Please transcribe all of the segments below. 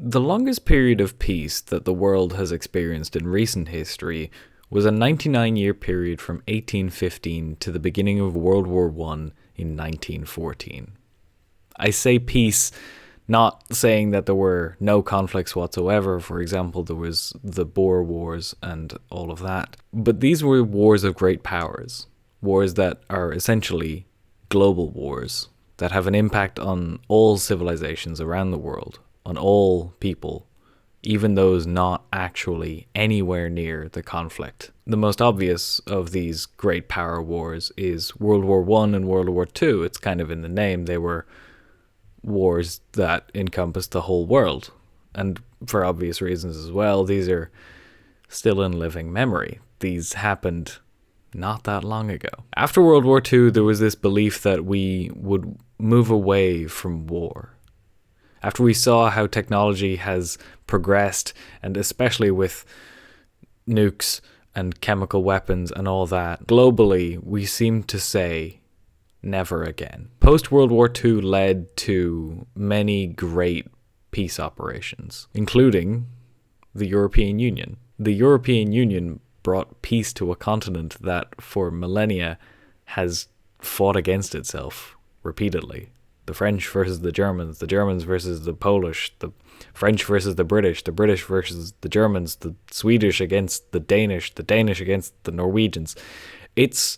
The longest period of peace that the world has experienced in recent history was a 99-year period from 1815 to the beginning of World War I in 1914. I say peace, not saying that there were no conflicts whatsoever. For example, there was the Boer Wars and all of that. But these were wars of great powers, wars that are essentially global wars that have an impact on all civilizations around the world, on all people, even those not actually anywhere near the conflict. The most obvious of these great power wars is World War I and World War II. It's kind of in the name. They were wars that encompassed the whole world. And for obvious reasons as well, these are still in living memory. These happened not that long ago. After World War II, there was this belief that we would move away from war. After we saw how technology has progressed, and especially with nukes and chemical weapons and all that, globally, we seem to say never again. Post-World War II led to many great peace operations, including the European Union. The European Union brought peace to a continent that for millennia has fought against itself repeatedly. The French versus the Germans versus the Polish, the French versus the British versus the Germans, the Swedish against the Danish against the Norwegians. It's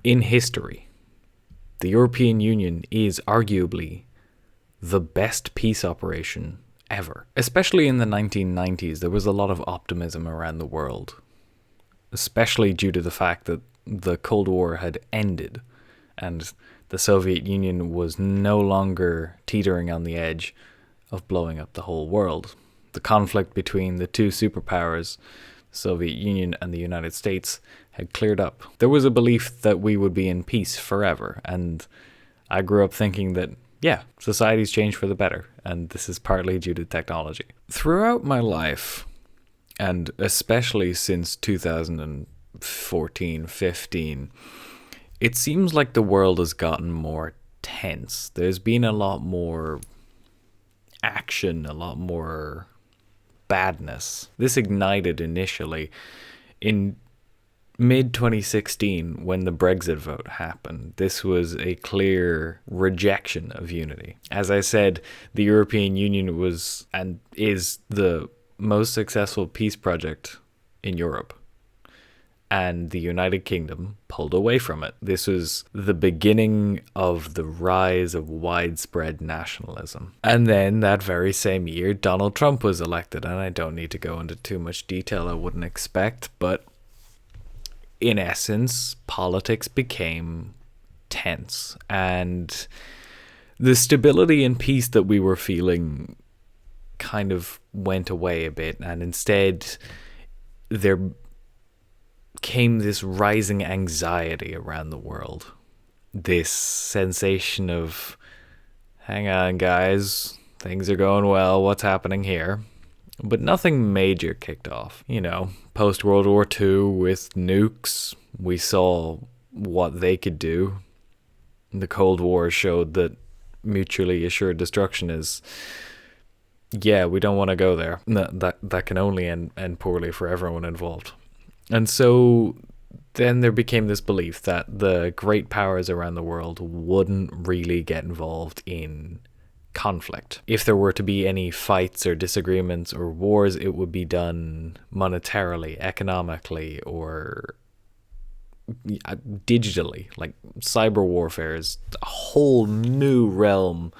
in history. The European Union is arguably the best peace operation ever. Especially in the 1990s, there was a lot of optimism around the world, especially due to the fact that the Cold War had ended and the Soviet Union was no longer teetering on the edge of blowing up the whole world. The conflict between the two superpowers, the Soviet Union and the United States, had cleared up. There was a belief that we would be in peace forever, and I grew up thinking that, yeah, society's changed for the better, and this is partly due to technology. Throughout my life, and especially since 2014-15, it seems like the world has gotten more tense. There's been a lot more action, a lot more badness. This ignited initially in mid-2016 when the Brexit vote happened. This was a clear rejection of unity. As I said, the European Union was and is the most successful peace project in Europe. And the United Kingdom pulled away from it. This was the beginning of the rise of widespread nationalism. And then that very same year, Donald Trump was elected. And I don't need to go into too much detail, I wouldn't expect. But in essence, politics became tense. And the stability and peace that we were feeling kind of went away a bit. And instead, there came this rising anxiety around the world. This sensation of, hang on guys, things are going well, what's happening here? But nothing major kicked off. Post-World War II with nukes, we saw what they could do. The Cold War showed that mutually assured destruction is, yeah, we don't want to go there. That can only end poorly for everyone involved. And so then there became this belief that the great powers around the world wouldn't really get involved in conflict. If there were to be any fights or disagreements or wars, it would be done monetarily, economically, or digitally. Like cyber warfare is a whole new realm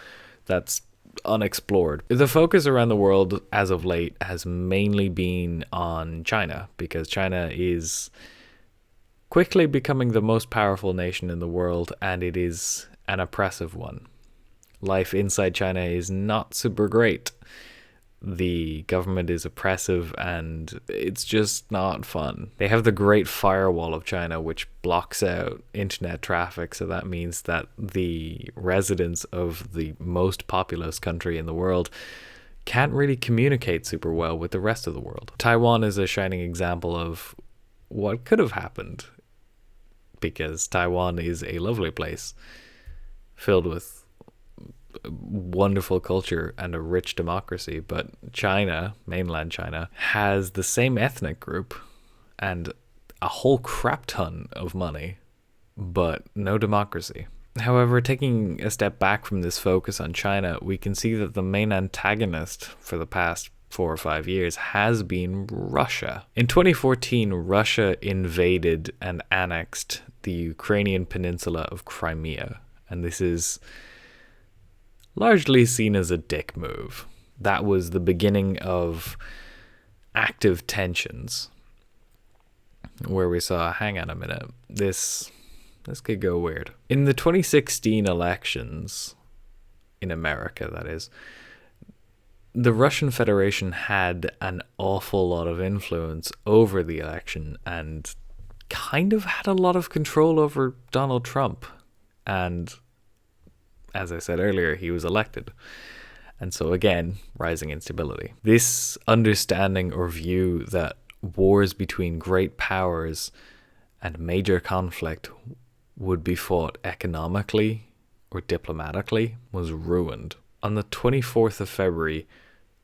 that's unexplored. The focus around the world as of late has mainly been on China, because China is quickly becoming the most powerful nation in the world, and it is an oppressive one. Life inside China is not super great. The government is oppressive and it's just not fun. They have the Great Firewall of China, which blocks out internet traffic. So that means that the residents of the most populous country in the world can't really communicate super well with the rest of the world. Taiwan is a shining example of what could have happened, because Taiwan is a lovely place filled with wonderful culture and a rich democracy, but China, mainland China, has the same ethnic group and a whole crap ton of money, but no democracy. However, taking a step back from this focus on China, we can see that the main antagonist for the past 4 or 5 years has been Russia. In 2014, Russia invaded and annexed the Ukrainian peninsula of Crimea, and this is largely seen as a dick move. That was the beginning of active tensions, where we saw, hang on a minute, this could go weird. In the 2016 elections, in America that is, the Russian Federation had an awful lot of influence over the election and kind of had a lot of control over Donald Trump. And as I said earlier, he was elected. And so again, rising instability. This understanding or view that wars between great powers and major conflict would be fought economically or diplomatically was ruined. On the 24th of February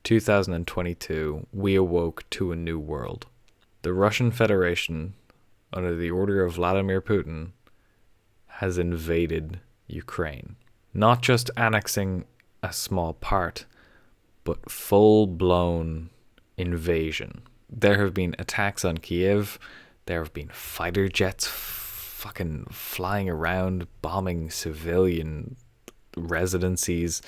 2022, we awoke to a new world. The Russian Federation, under the order of Vladimir Putin, has invaded Ukraine. Not just annexing a small part, but full-blown invasion. There have been attacks on Kiev. There have been fighter jets fucking flying around, bombing civilian residencies.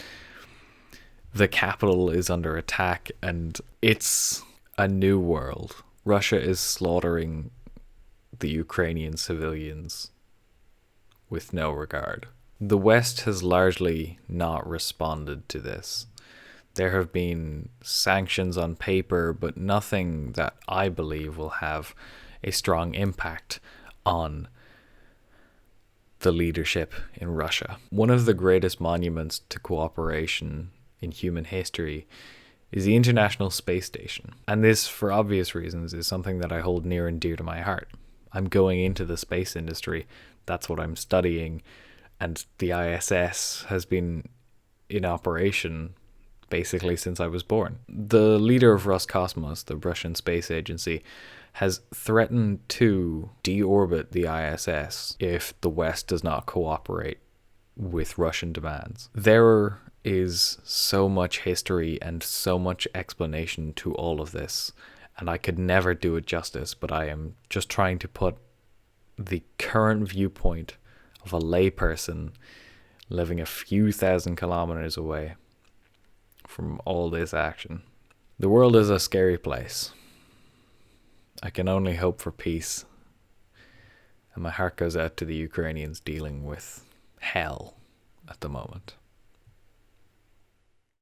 The capital is under attack, and it's a new world. Russia is slaughtering the Ukrainian civilians with no regard. The West has largely not responded to this. There have been sanctions on paper, but nothing that I believe will have a strong impact on the leadership in Russia. One of the greatest monuments to cooperation in human history is the International Space Station. And this, for obvious reasons, is something that I hold near and dear to my heart. I'm going into the space industry. That's what I'm studying. And the ISS has been in operation basically since I was born. The leader of Roscosmos, the Russian space agency, has threatened to deorbit the ISS if the West does not cooperate with Russian demands. There is so much history and so much explanation to all of this, and I could never do it justice, but I am just trying to put the current viewpoint of a layperson living a few thousand kilometers away from all this action. The world is a scary place. I can only hope for peace, and my heart goes out to the Ukrainians dealing with hell at the moment.